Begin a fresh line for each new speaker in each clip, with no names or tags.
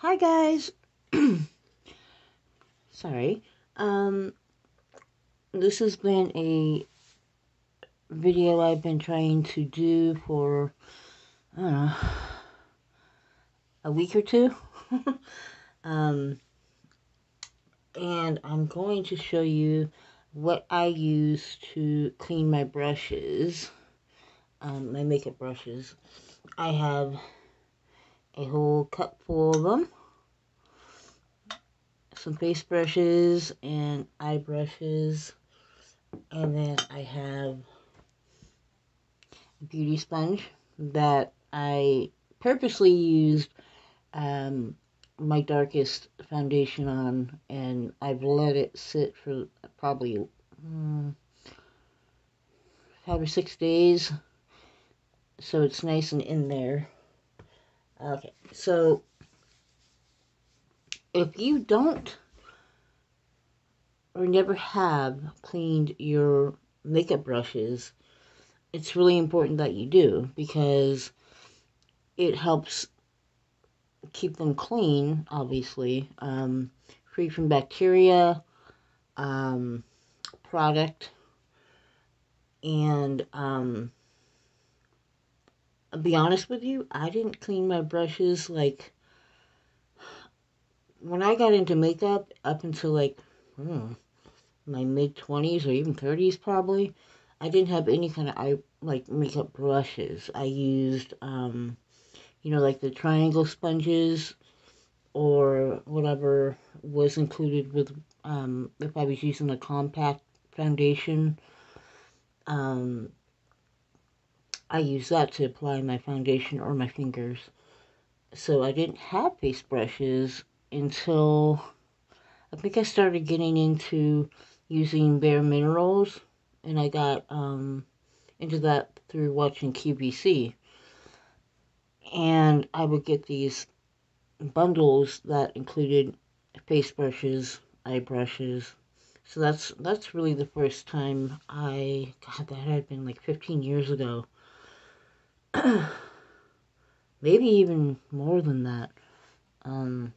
Hi guys. Sorry. This has been a video I've been trying to do for, I don't know, a week or two. um, and I'm going to show you what I use to clean my brushes, my makeup brushes. I have a whole cup full of them, some face brushes and eye brushes, and then I have a beauty sponge that I purposely used my darkest foundation on, and I've let it sit for probably 5 or 6 days, so it's nice and in there. Okay, so if you don't or never have cleaned your makeup brushes, it's really important that you do, because it helps keep them clean, obviously, free from bacteria, um, product, and I'll be honest with you, I didn't clean my brushes, like, when I got into makeup, up until, like, my mid-20s or even 30s, probably. I didn't have any kind of, makeup brushes. I used, like the triangle sponges, or whatever was included with, if I was using a compact foundation, um, I used that to apply my foundation or my fingers. So I didn't have face brushes until I think I started getting into using Bare Minerals, and I got into that through watching QVC. And I would get these bundles that included face brushes, eye brushes. So that's really the first time God, that had been like 15 years ago. Maybe even more than that. Um,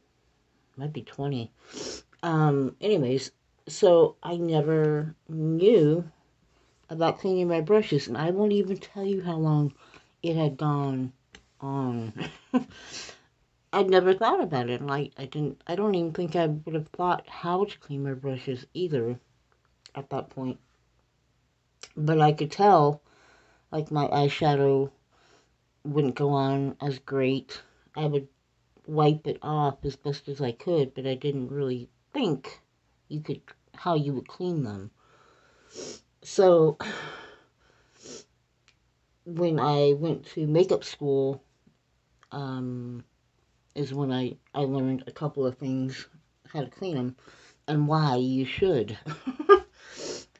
Might be 20. Anyways, so I never knew about cleaning my brushes, and I won't even tell you how long it had gone on. I'd never thought about it, and I don't even think I would have thought how to clean my brushes either at that point. But I could tell, like, my eyeshadow wouldn't go on as great. I would wipe it off as best as I could, but I didn't really think how you would clean them. So when I went to makeup school, um, is when I learned a couple of things, how to clean them, and why you should.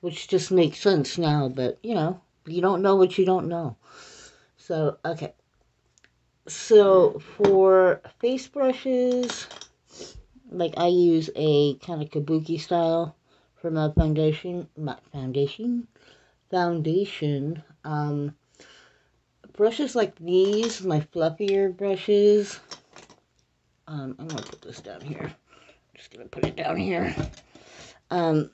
Which just makes sense now, but you don't know what you don't know. So, okay. So, for face brushes, like, I use a kind of kabuki style for my foundation. Brushes like these, my fluffier brushes. I'm gonna put this down here. Just gonna put it down here. Um,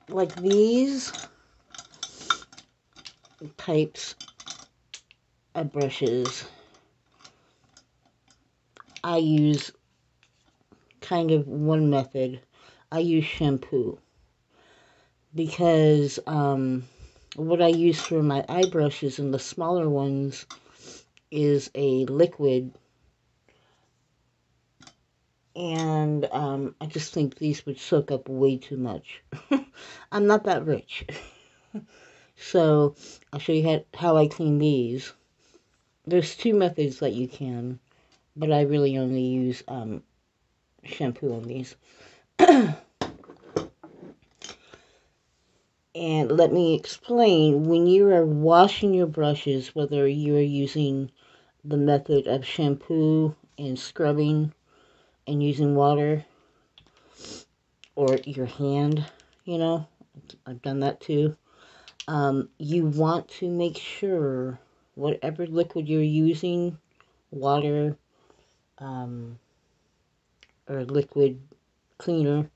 like these types of brushes, I use kind of one method. I use shampoo, because what I use for my eye brushes and the smaller ones is a liquid, and I just think these would soak up way too much. I'm not that rich. So I'll show you how I clean these. There's two methods that you can, but I really only use shampoo on these. And let me explain, when you are washing your brushes, whether you're using the method of shampoo and scrubbing and using water, or your hand, I've done that too. You want to make sure whatever liquid you're using, water, um, or liquid cleaner,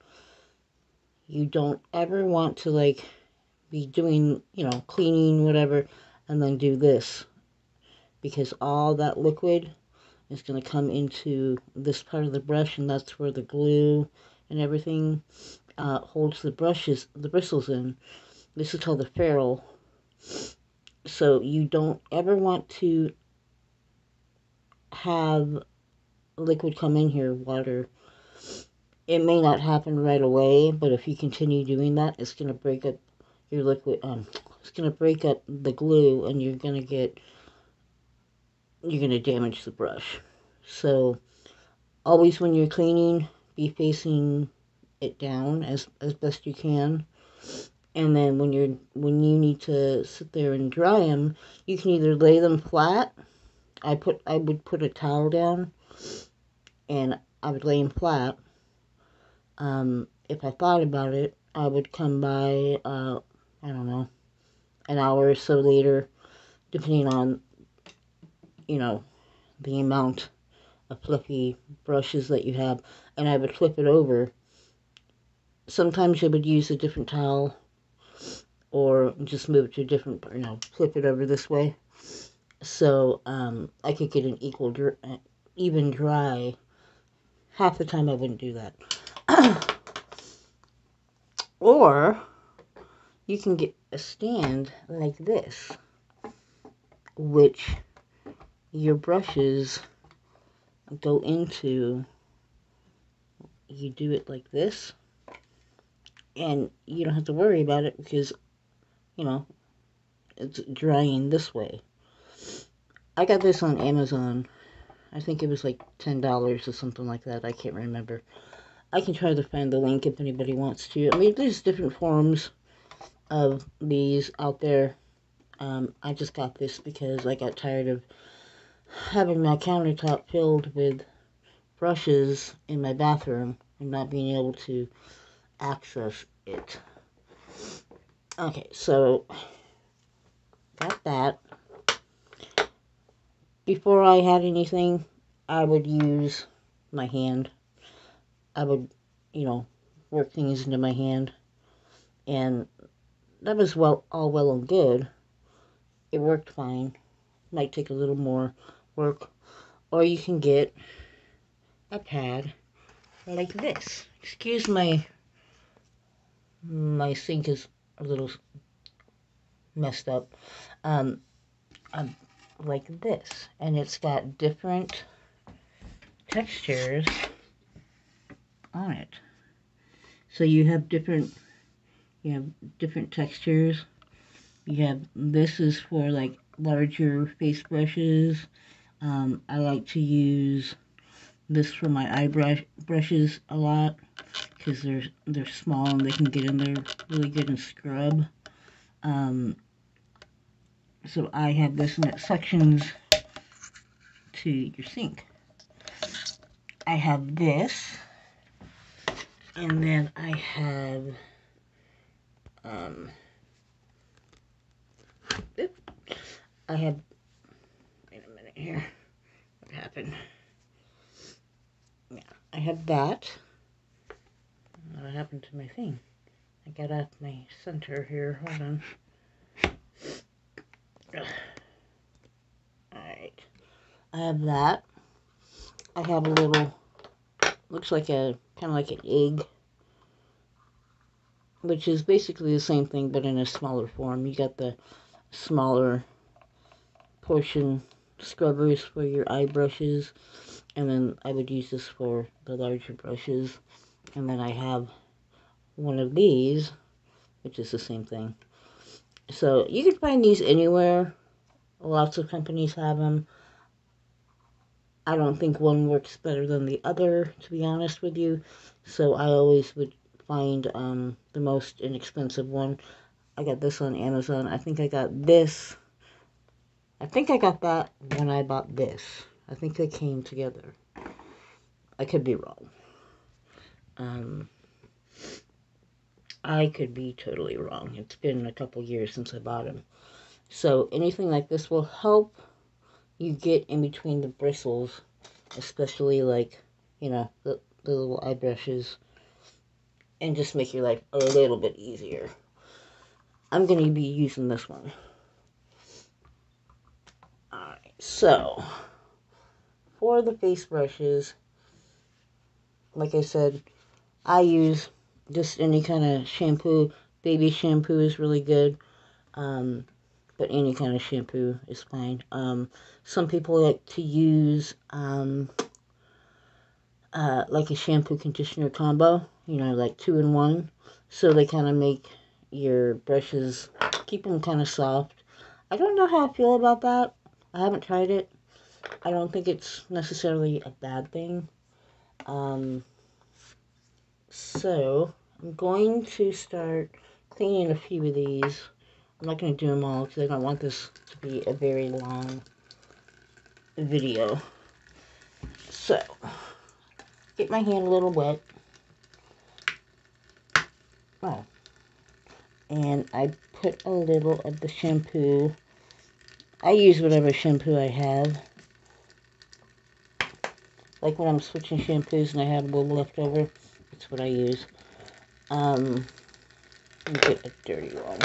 you don't ever want to like be doing, cleaning, whatever, and then do this, because all that liquid is going to come into this part of the brush, and that's where the glue and everything holds the bristles in. This is called the ferrule. So you don't ever want to have liquid come in here, water. It may not happen right away, but if you continue doing that, it's going to break up your liquid. It's going to break up the glue, and you're going to damage the brush. So always when you're cleaning, be facing it down as best you can. And then when you need to sit there and dry them, you can either lay them flat. I would put a towel down, and I would lay them flat. If I thought about it, I would come by, I don't know, an hour or so later, depending on, the amount of fluffy brushes that you have, and I would flip it over. Sometimes I would use a different towel, or just move it to a different, flip it over this way, so I could get an even dry. Half the time I wouldn't do that. Or you can get a stand like this, which your brushes go into. You do it like this, and you don't have to worry about it because, it's drying this way. I got this on Amazon. I think it was like $10 or something like that. I can't remember. I can try to find the link if anybody wants to. I mean, there's different forms of these out there. I just got this because I got tired of having my countertop filled with brushes in my bathroom and not being able to access it. Okay, so got that. Before I had anything, I would use my hand. I would, work things into my hand, and that was all well and good. It worked fine. Might take a little more work, or you can get a pad like this. Excuse my sink is a little messed up. Like this, and it's got different textures on it. So you have different textures. You have, this is for like larger face brushes. I like to use this for my eyebrow brushes a lot because they're small and they can get in there really good and scrub. So I have this, and it suctions to your sink. I have this, and then I have wait a minute here, what happened? Yeah, I have that. What happened to my thing? I got off my center here, hold on. Alright, I have that. I have a little, looks like kind of like an egg, which is basically the same thing but in a smaller form. You got the smaller portion scrubbers for your eye brushes, and then I would use this for the larger brushes. And then I have one of these, which is the same thing. So you can find these anywhere. Lots of companies have them. I don't think one works better than the other, to be honest with you. So I always would find the most inexpensive one. I got this on Amazon. I think I got this. I think I got that when I bought this. I think they came together. I could be wrong. I could be totally wrong. It's been a couple years since I bought them. So anything like this will help you get in between the bristles, especially like, the little eye brushes, and just make your life a little bit easier. I'm going to be using this one. Alright, so for the face brushes, like I said, I use just any kind of shampoo. Baby shampoo is really good, but any kind of shampoo is fine. Some people like to use like a shampoo conditioner combo, like 2-in-1. So they kind of make your brushes, keep them kind of soft. I don't know how I feel about that. I haven't tried it. I don't think it's necessarily a bad thing. So I'm going to start cleaning a few of these. I'm not going to do them all because I don't want this to be a very long video. So, get my hand a little wet. Oh. And I put a little of the shampoo. I use whatever shampoo I have. Like when I'm switching shampoos and I have a little left over, that's what I use. Let me get a dirty one.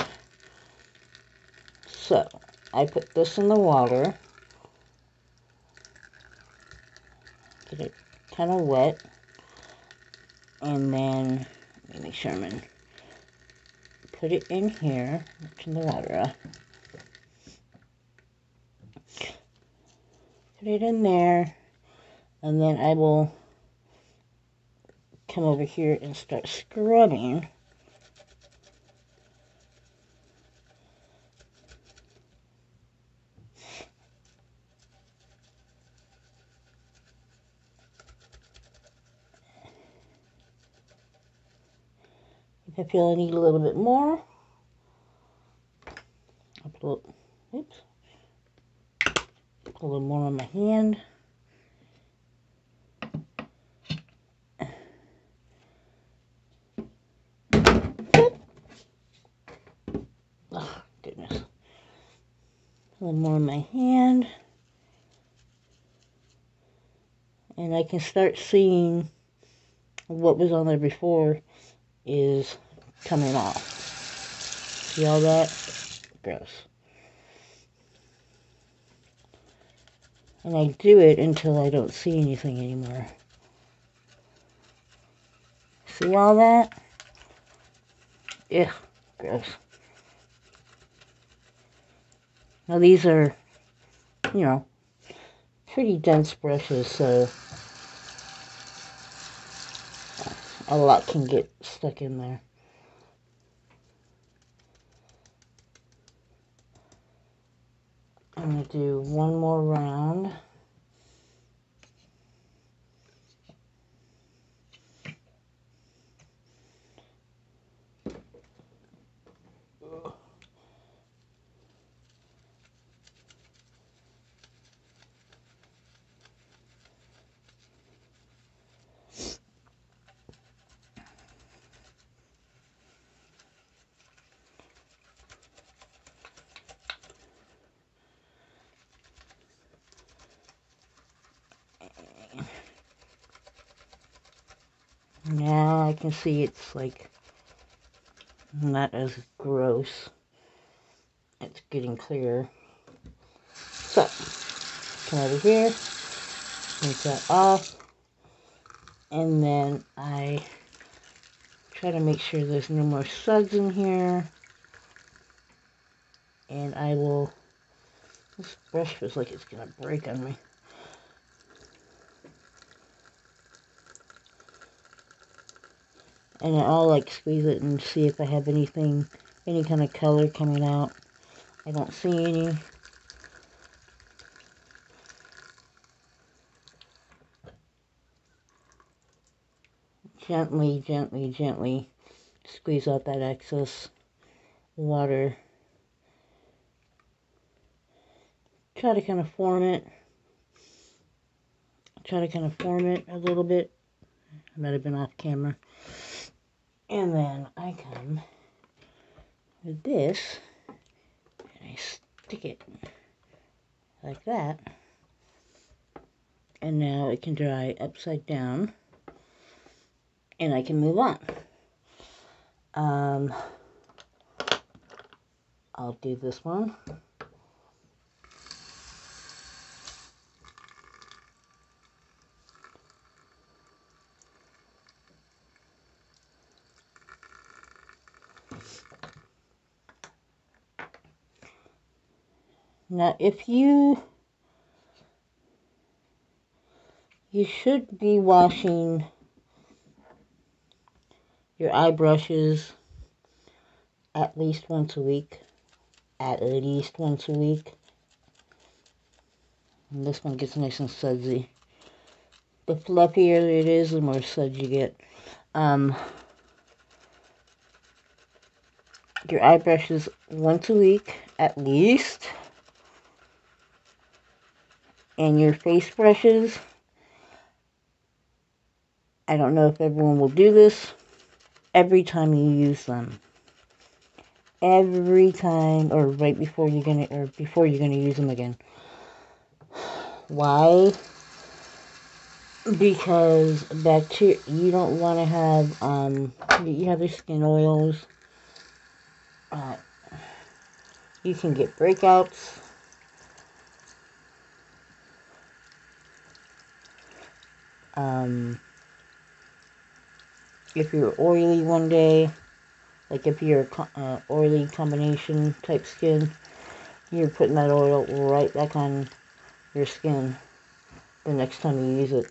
So, I put this in the water. Get it kind of wet. And then, let me make sure I'm in. Put it in here. Turn the water off. Put it in there. And then I will come over here and start scrubbing. If I feel I need a little bit more, I'll put a little more on my hand. Oh, goodness. A little more on my hand. And I can start seeing what was on there before is coming off. See all that? Gross. And I do it until I don't see anything anymore. See all that? Ugh, gross. Now these are, pretty dense brushes, so a lot can get stuck in there. I'm going to do one more round. Now I can see it's like not as gross. It's getting clearer. So, come over here, take that off, and then I try to make sure there's no more suds in here. And I will, this brush feels like it's gonna break on me. And I'll like squeeze it and see if I have anything, any kind of color coming out. I don't see any. Gently, gently, gently squeeze out that excess water. Try to kind of form it. A little bit. I might have been off camera. And then I come with this and I stick it like that. And now it can dry upside down. and I can move on. I'll do this one. Now, if you should be washing your eye brushes at least once a week. At least once a week. And this one gets nice and sudsy. The fluffier it is, the more suds you get. Your eye brushes once a week at least. And your face brushes, I don't know if everyone will do this, every time you use them. Every time, or right before you're gonna use them again. Why? Because bacteria, you don't want to have, you have your skin oils. You can get breakouts. If you're oily one day, like if you're oily combination type skin, you're putting that oil right back on your skin the next time you use it.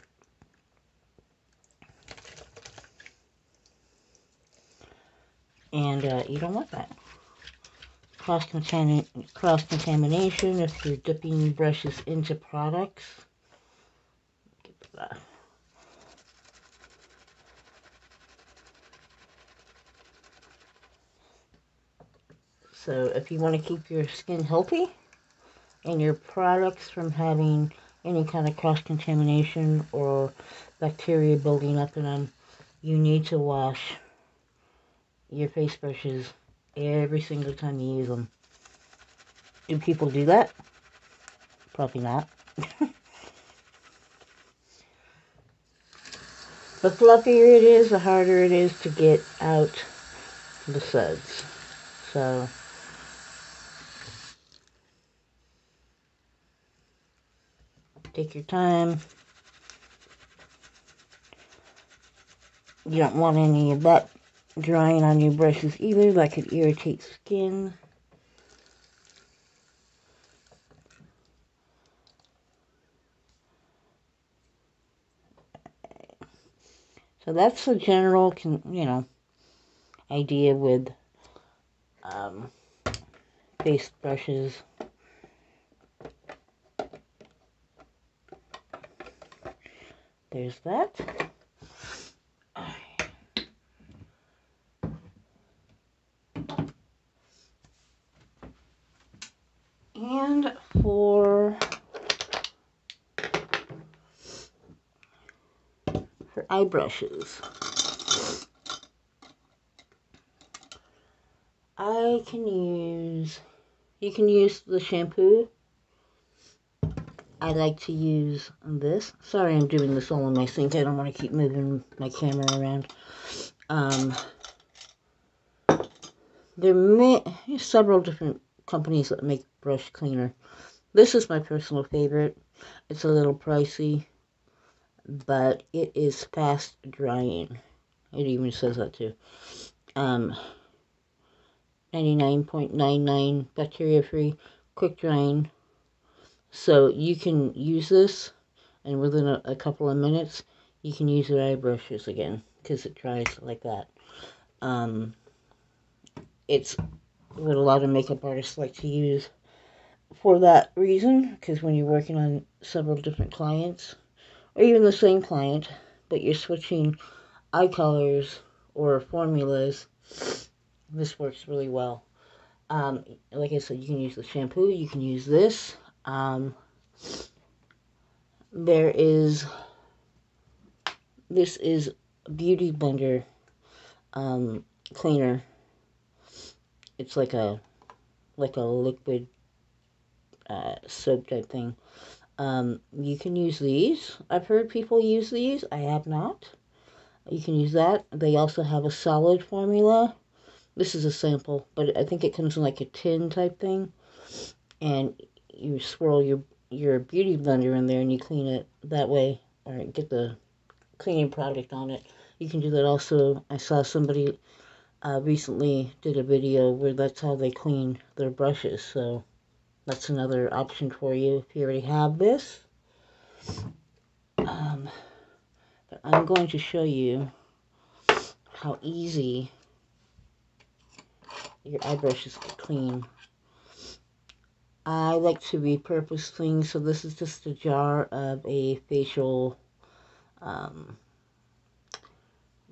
And you don't want that. Cross-contamination if you're dipping brushes into products. So if you want to keep your skin healthy and your products from having any kind of cross-contamination or bacteria building up in them, you need to wash your face brushes every single time you use them. Do people do that? Probably not. The fluffier it is, the harder it is to get out the suds. So take your time. You don't want any of that drying on your brushes either. That could irritate skin. So that's the general, idea with face brushes. There's that. And for eye brushes, you can use the shampoo. I like to use this. Sorry, I'm doing this all in my sink. I don't want to keep moving my camera around. There are several different companies that make brush cleaner. This is my personal favorite. It's a little pricey, but it is fast drying. It even says that too. 99.99 bacteria free, quick drying. So you can use this, and within a couple of minutes, you can use your eye brushes again, because it dries like that. It's what a lot of makeup artists like to use for that reason, because when you're working on several different clients, or even the same client, but you're switching eye colors or formulas, this works really well. Like I said, you can use the shampoo, you can use this. This is Beauty Blender cleaner. It's like a liquid soap type thing. You can use these. I've heard people use these. I have not. You can use that. They also have a solid formula. This is a sample, but I think it comes in like a tin type thing. And you swirl your beauty blender in there and you clean it that way, or get the cleaning product on it. You can do that also. I saw somebody recently did a video where that's how they clean their brushes, so that's another option for you if you already have this. But I'm going to show you how easy your eye brushes get clean. I like to repurpose things, so this is just a jar of a facial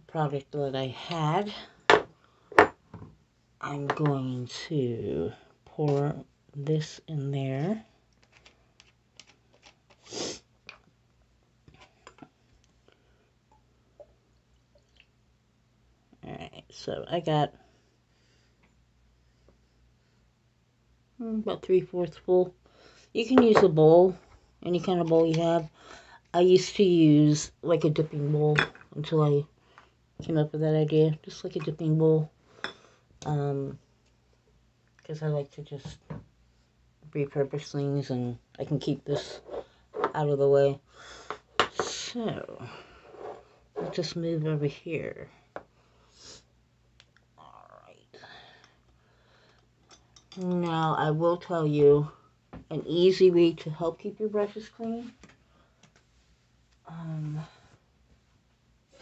product that I had. I'm going to pour this in there. Alright, so I got about 3/4 full. You can use a bowl, any kind of bowl you have. I used to use like a dipping bowl until I came up with that idea, just like a dipping bowl. Because I like to just repurpose things and I can keep this out of the way. So, let's just move over here. Alright. Now, I will tell you an easy way to help keep your brushes clean.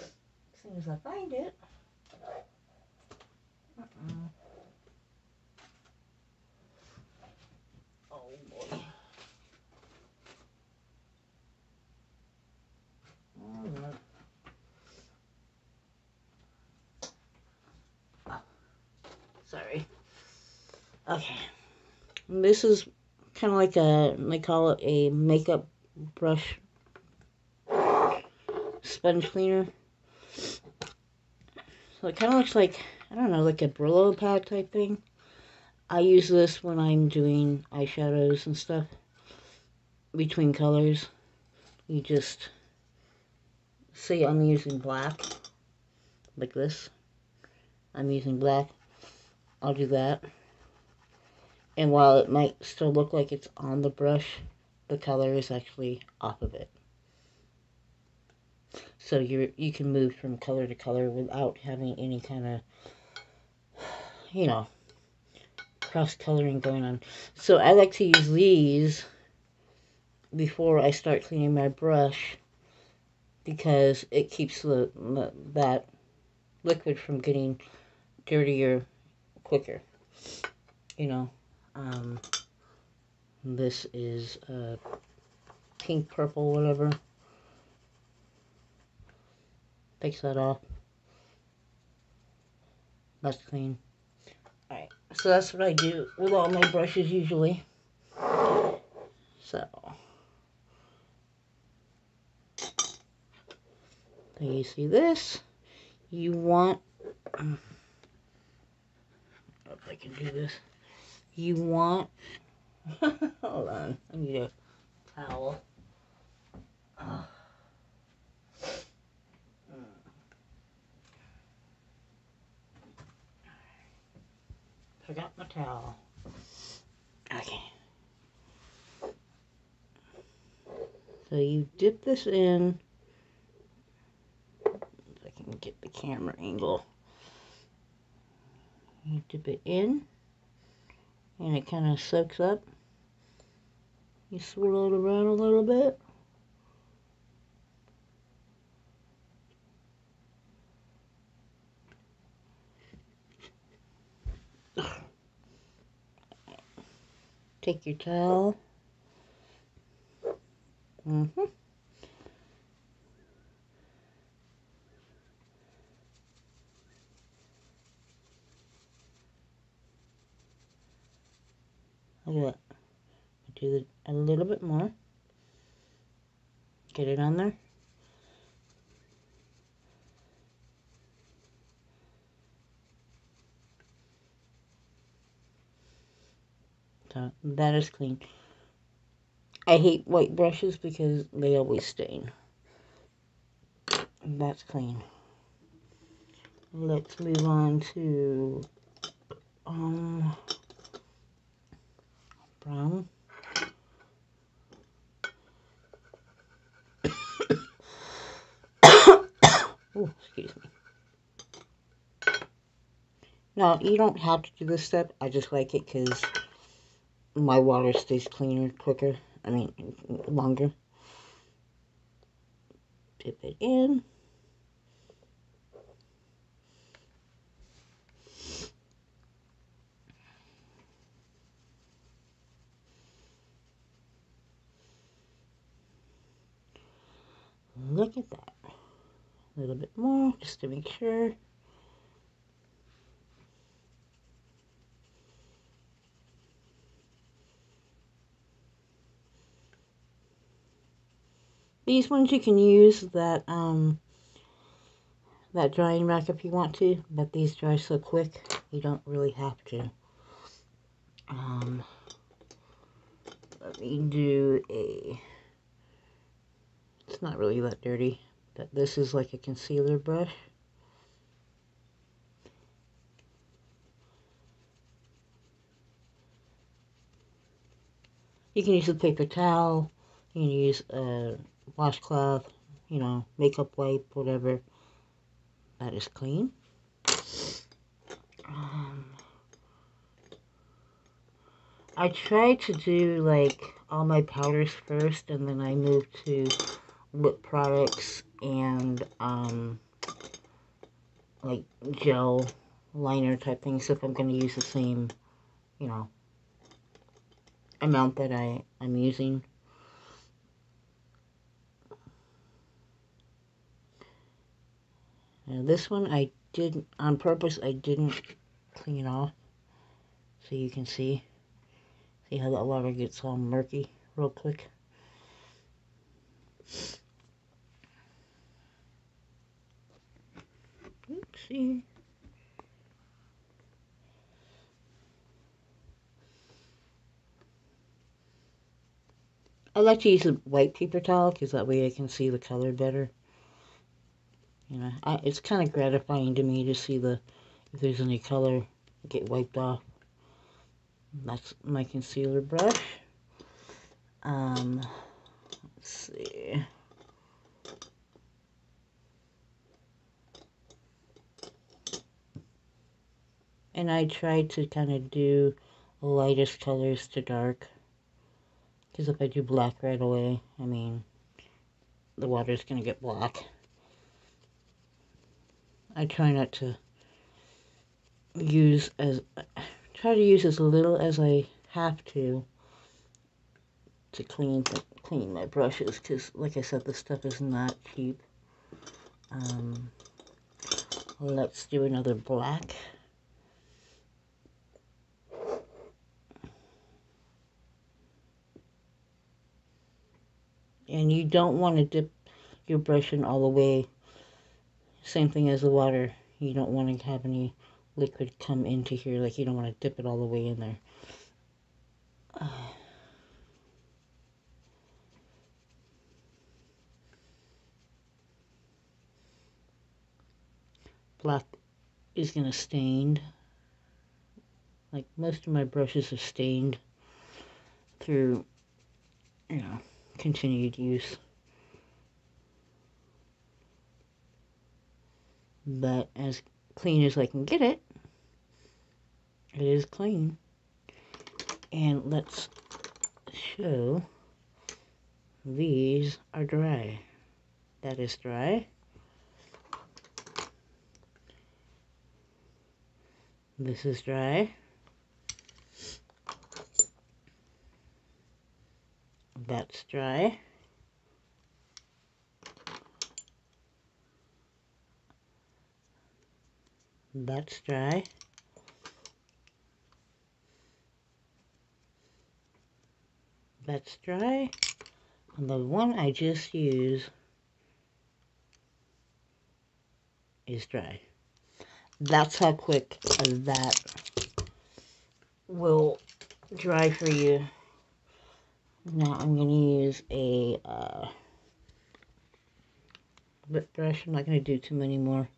As soon as I find it. Oh boy. Alright. Oh, sorry. Okay. This is kind of like they call it a makeup brush sponge cleaner. So it kind of looks like, I don't know, like a Brillo pad type thing. I use this when I'm doing eyeshadows and stuff between colors. You just see I'm using black, like this. I'm using black. I'll do that. And while it might still look like it's on the brush, the color is actually off of it. So you can move from color to color without having any kind of, you know, cross coloring going on. So I like to use these before I start cleaning my brush because it keeps that liquid from getting dirtier quicker. You know, this is pink, purple, whatever. Takes that off. That's clean. Alright, so that's what I do with all my brushes usually. So you see this. You want, I don't know if I can do this. You want, hold on, I need a towel. Forgot my towel. Okay. So you dip this in. If I can get the camera angle. You dip it in, and it kind of soaks up. You swirl it around a little bit. Take your towel. Look at that. Do it a little bit more. Get it on there. So that is clean. I hate white brushes because they always stain. That's clean. let's move on to brown. Oh, excuse me. Now, you don't have to do this step. I just like it because my water stays cleaner quicker. Longer. Dip it in. Look at that. A little bit more, just to make sure. These ones you can use that drying rack if you want to, but these dry so quick you don't really have to. Let me do it's not really that dirty, but this is like a concealer brush. You can use a paper towel, you can use a washcloth, makeup wipe, whatever. That is clean. I try to do like all my powders first, and then I move to lip products and like gel liner type things if I'm going to use the same, amount that I'm using. Now this one I did on purpose. I didn't clean off, so you can see how the water gets all murky real quick. Oopsie. I like to use a white paper towel because that way I can see the color better. It's kind of gratifying to me to see if there's any color get wiped off. That's my concealer brush. Let's see. And I try to kind of do lightest colors to dark. Because if I do black right away, the water's going to get black. I try not to try to use as little as I have to clean my brushes. Because, like I said, this stuff is not cheap. Let's do another black. And you don't want to dip your brush in all the way. Same thing as the water. You don't want to have any liquid come into here. Like, you don't want to dip it all the way in there. Black is going to stain. Like, most of my brushes are stained through, continued use. But as clean as I can get it, it is clean. And let's show these are dry. That is dry. This is dry. That's dry. That's dry. That's dry. And the one I just used is dry. That's how quick that will dry for you. Now I'm going to use a lip brush. I'm not going to do too many more.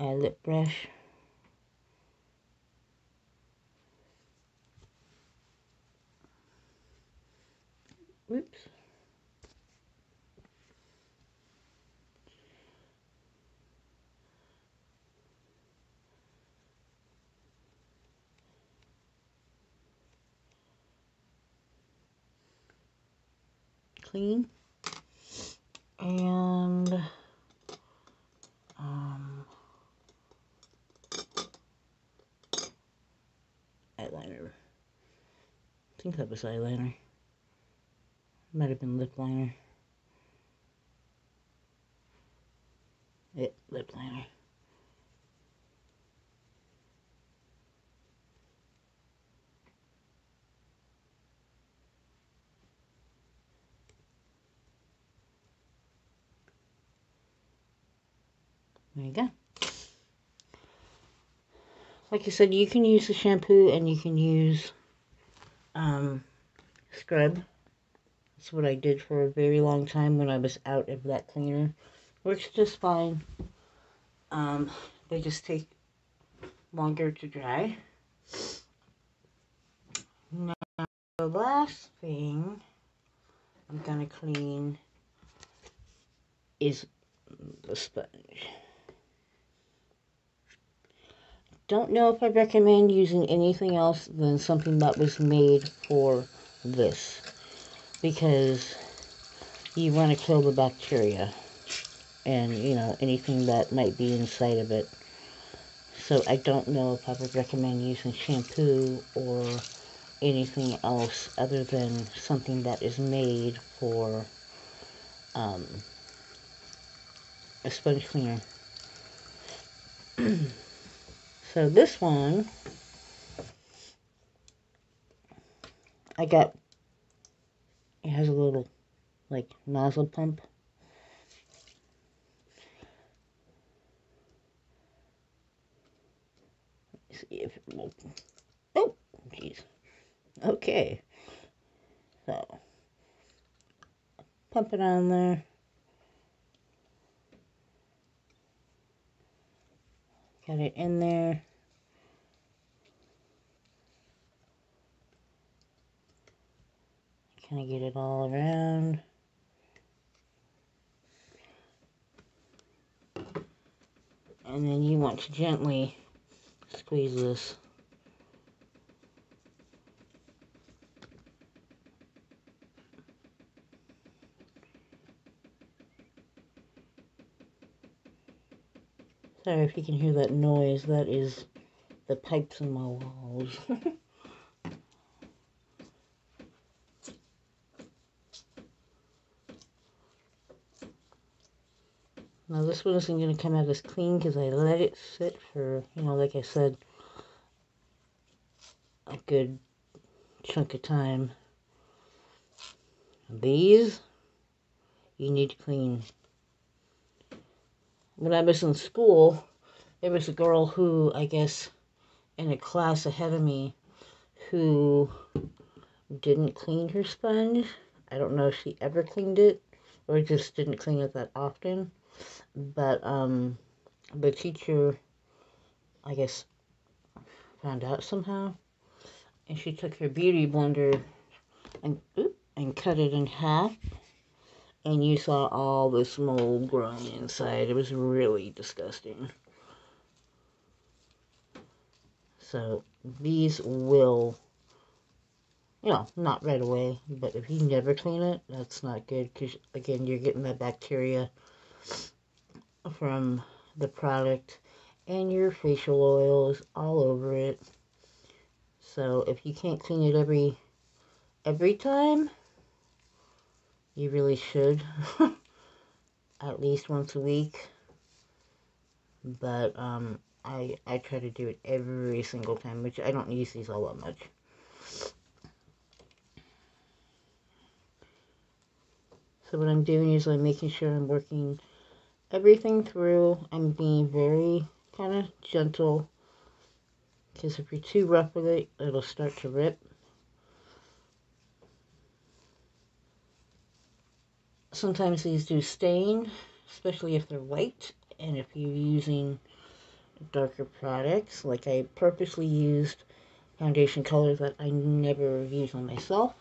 a lip brush. Whoops. Clean. And eyeliner. I think that was eyeliner. Might have been lip liner. Yeah, lip liner. There you go. Like I said, you can use the shampoo and you can use scrub. That's what I did for a very long time when I was out of that cleaner. Works just fine. They just take longer to dry. Now, the last thing I'm gonna clean is the sponge. Don't know if I recommend using anything else than something that was made for this, because you want to kill the bacteria and, you know, anything that might be inside of it. So I don't know if I would recommend using shampoo or anything else other than something that is made for a sponge cleaner. So this one, I got, it has a little, like, nozzle pump. Let's see if it will, oh, jeez. Okay. So, pump it on there. Got it in there. Kind of get it all around. And then you want to gently squeeze this. Sorry if you can hear that noise. That is the pipes in my walls. Now this one isn't going to come out as clean because I let it sit for, you know, like I said, a good chunk of time. These, you need to clean. When I was in school, there was a girl who, I guess, in a class ahead of me, who didn't clean her sponge. I don't know if she ever cleaned it or just didn't clean it that often. But the teacher, I guess, found out somehow, and she took her beauty blender and cut it in half, and you saw all this mold growing inside. It was really disgusting. So these will, you know, not right away, but if you never clean it, that's not good, because again, you're getting that bacteria from the product, and your facial oil is all over it. So if you can't clean it every time, you really should. At least once a week. But I try to do it every single time, which I don't use these all that much. So what I'm doing is I'm making sure I'm working everything through. I'm being very kind of gentle, because if you're too rough with it, it'll start to rip. Sometimes these do stain, especially if they're white, and if you're using darker products. Like I purposely used foundation colors that I never use on myself.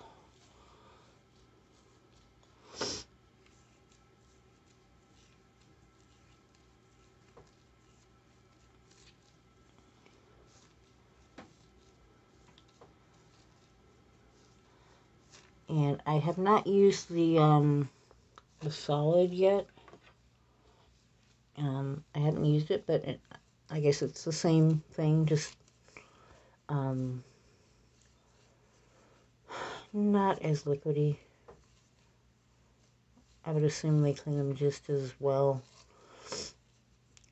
And I have not used the solid yet. I haven't used it, but I guess it's the same thing, just not as liquidy. I would assume they clean them just as well.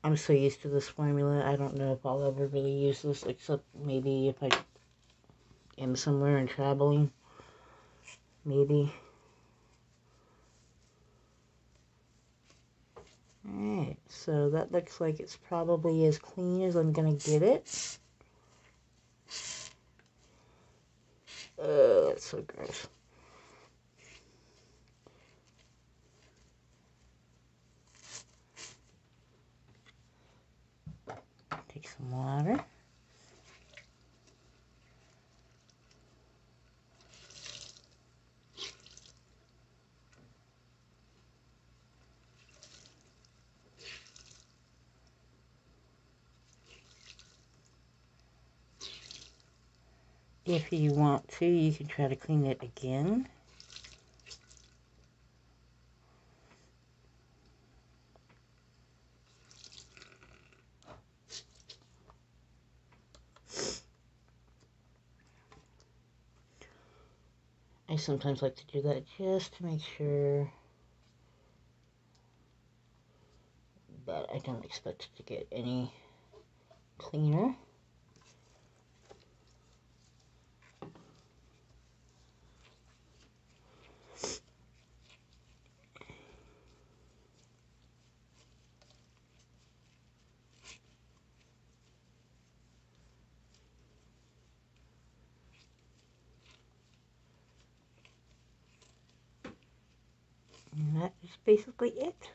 I'm so used to this formula, I don't know if I'll ever really use this, except maybe if I am somewhere and traveling. Maybe. Alright, so that looks like it's probably as clean as I'm going to get it. That's so gross. Take some water. If you want to, you can try to clean it again. I sometimes like to do that just to make sure, but I don't expect it to get any cleaner. And that is basically it.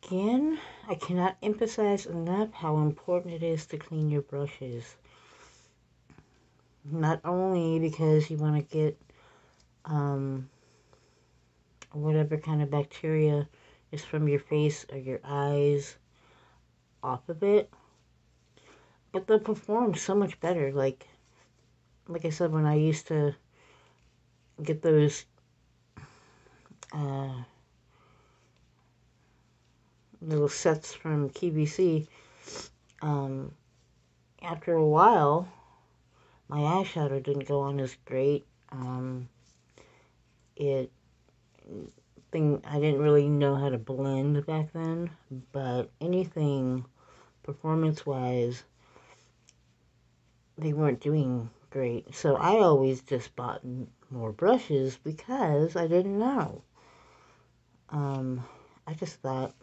Again, I cannot emphasize enough how important it is to clean your brushes. Not only because you want to get whatever kind of bacteria is from your face or your eyes off of it, but they'll perform so much better. Like I said, when I used to get those little sets from QVC, after a while, my eyeshadow didn't go on as great. I didn't really know how to blend back then, but anything performance-wise, they weren't doing great. So I always just bought more brushes because I didn't know. I just thought,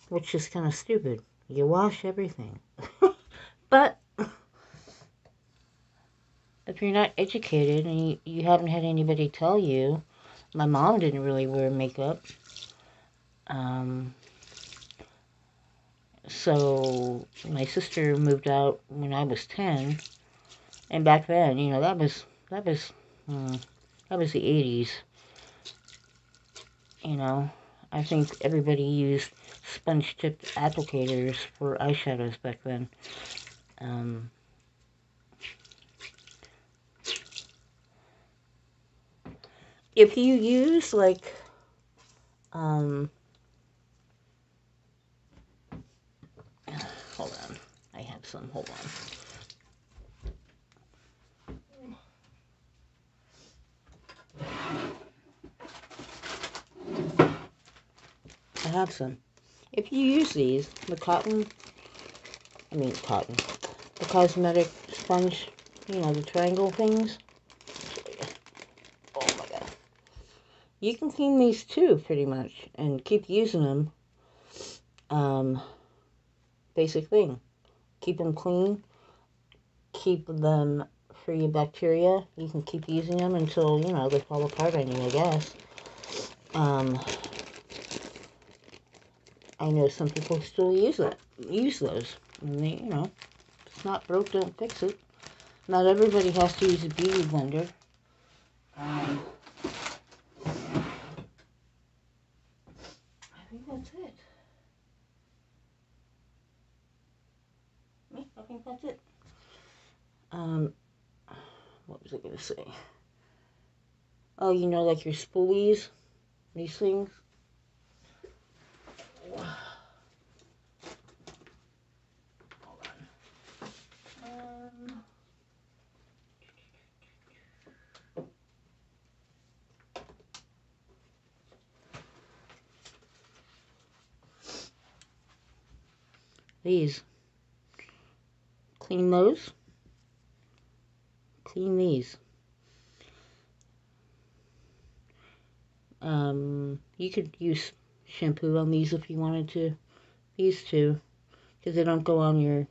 which is kind of stupid, you wash everything. But if you're not educated and you haven't had anybody tell you, my mom didn't really wear makeup. So my sister moved out when I was 10, and back then, that was the 80s. I think everybody used sponge-tipped applicators for eyeshadows back then. If you use like hold on, I have some. Hold on. I have some. If you use these, the cosmetic sponge, the triangle things. Oh my god. You can clean these too, pretty much, and keep using them. Basic thing. Keep them clean. Keep them free of bacteria. You can keep using them until, they fall apart on you, I guess. Um, I know some people still use those. And they, if it's not broke, don't fix it. Not everybody has to use a beauty blender. Um, I think that's it. Yeah, I think that's it. What was I going to say? Oh, like your spoolies, these things. Hold on. These. Clean those. Clean these. You could use shampoo on these if you wanted to. These two, because they don't go on your,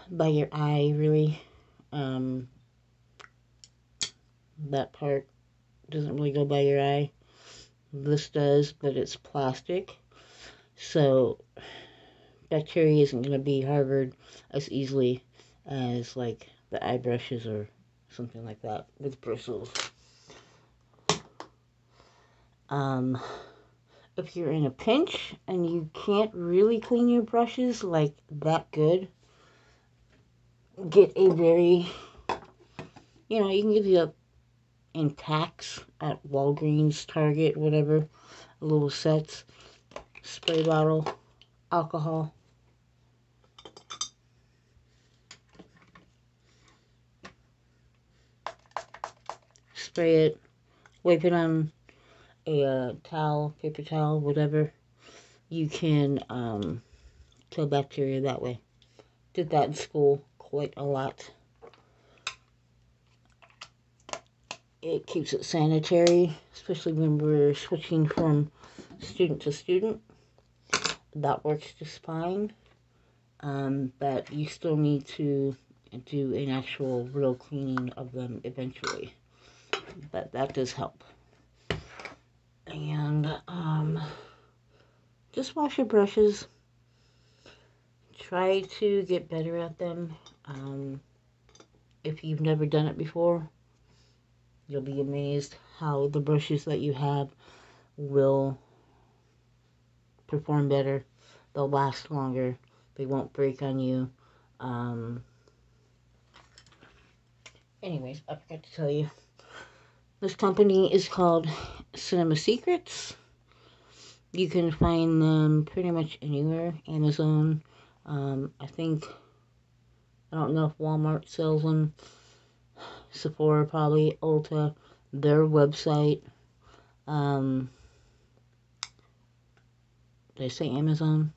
by your eye, really. That part doesn't really go by your eye. This does, but it's plastic. So bacteria isn't going to be harbored as easily as like the eye brushes or something like that with bristles. If you're in a pinch and you can't really clean your brushes like that good, get a very, you can get the in packs at Walgreens, Target, whatever, little sets, spray bottle, alcohol. Spray it, wipe it on a towel, paper towel, whatever. You can kill bacteria that way. Did that in school quite a lot. It keeps it sanitary, especially when we're switching from student to student. That works just fine. But you still need to do an actual real cleaning of them eventually. But that does help. And just wash your brushes. Try to get better at them. If you've never done it before, you'll be amazed how the brushes that you have will perform better. They'll last longer. They won't break on you. Anyways, I forgot to tell you. This company is called Cinema Secrets. You can find them pretty much anywhere. Amazon. I don't know if Walmart sells them. Sephora probably. Ulta. Their website. Did I say Amazon?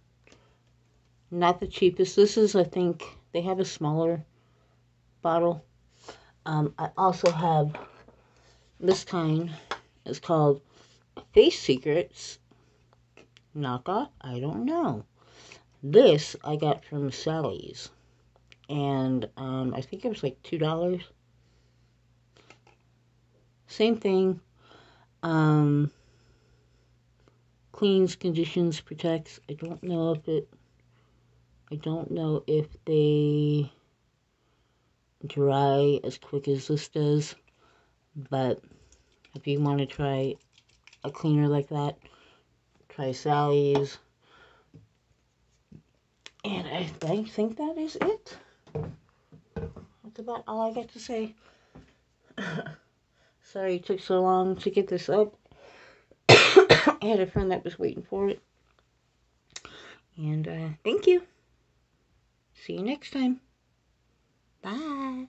Not the cheapest. This is, I think, they have a smaller bottle. I also have this kind. It's called Face Secrets. Knockoff? I don't know. This I got from Sally's. And I think it was like $2. Same thing. Cleans, conditions, protects. I don't know if they dry as quick as this does. But if you want to try a cleaner like that, try Sally's. And I think that is it. That's about all I got to say. Sorry it took so long to get this up. I had a friend that was waiting for it. And thank you. See you next time. Bye.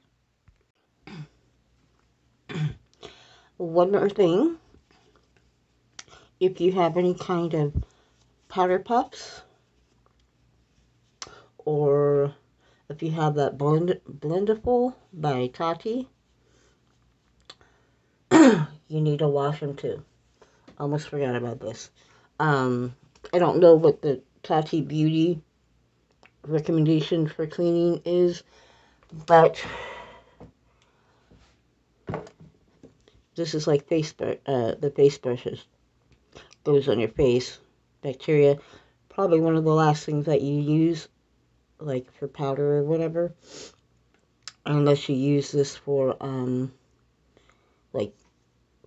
One more thing. If you have any kind of powder puffs, or if you have that Blendiful by Tati, you need to wash them too. Almost forgot about this. I don't know what the Tati Beauty recommendation for cleaning is, but This is like the face brushes. Goes on your face. Bacteria, probably one of the last things that you use, like for powder or whatever. Unless you use this for, like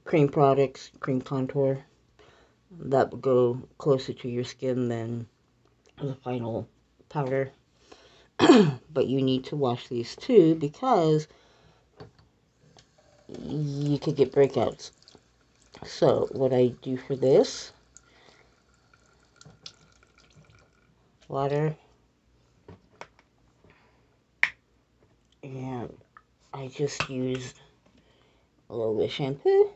cream products, cream contour. That would go closer to your skin than the final powder. But you need to wash these too because you could get breakouts. So what I do for this, water, and I just used a little bit of shampoo.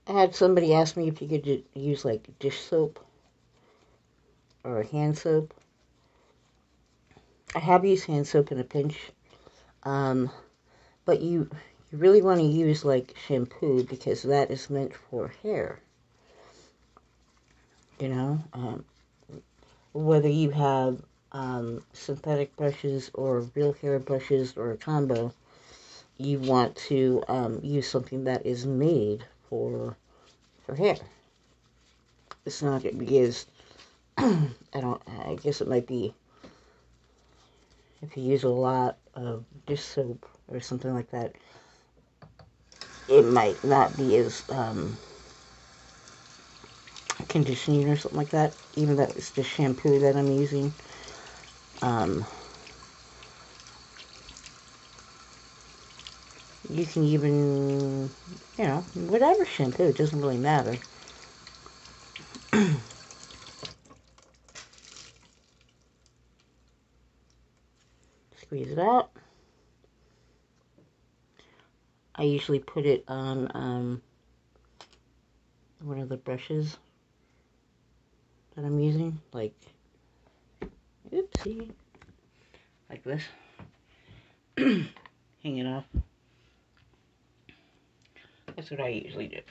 I had somebody ask me if you could use like dish soap or hand soap. I have used hand soap in a pinch, but you really want to use like shampoo because that is meant for hair. You know, whether you have synthetic brushes or real hair brushes or a combo, you want to use something that is made for hair. It's not because I guess it might be if you use a lot of dish soap or something like that, it might not be as conditioning or something like that. Even though it's the shampoo that I'm using. Um, you can even, whatever shampoo, it doesn't really matter. Squeeze it out. I usually put it on one of the brushes that I'm using, like, oopsie, like this. Hang it off. That's what I usually do.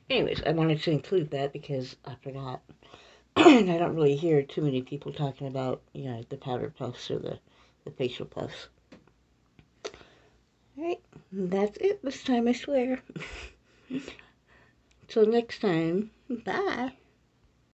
Anyways, I wanted to include that because I forgot. And I don't really hear too many people talking about, the powder puffs or the facial puffs. Alright, that's it this time, I swear. Till next time, bye.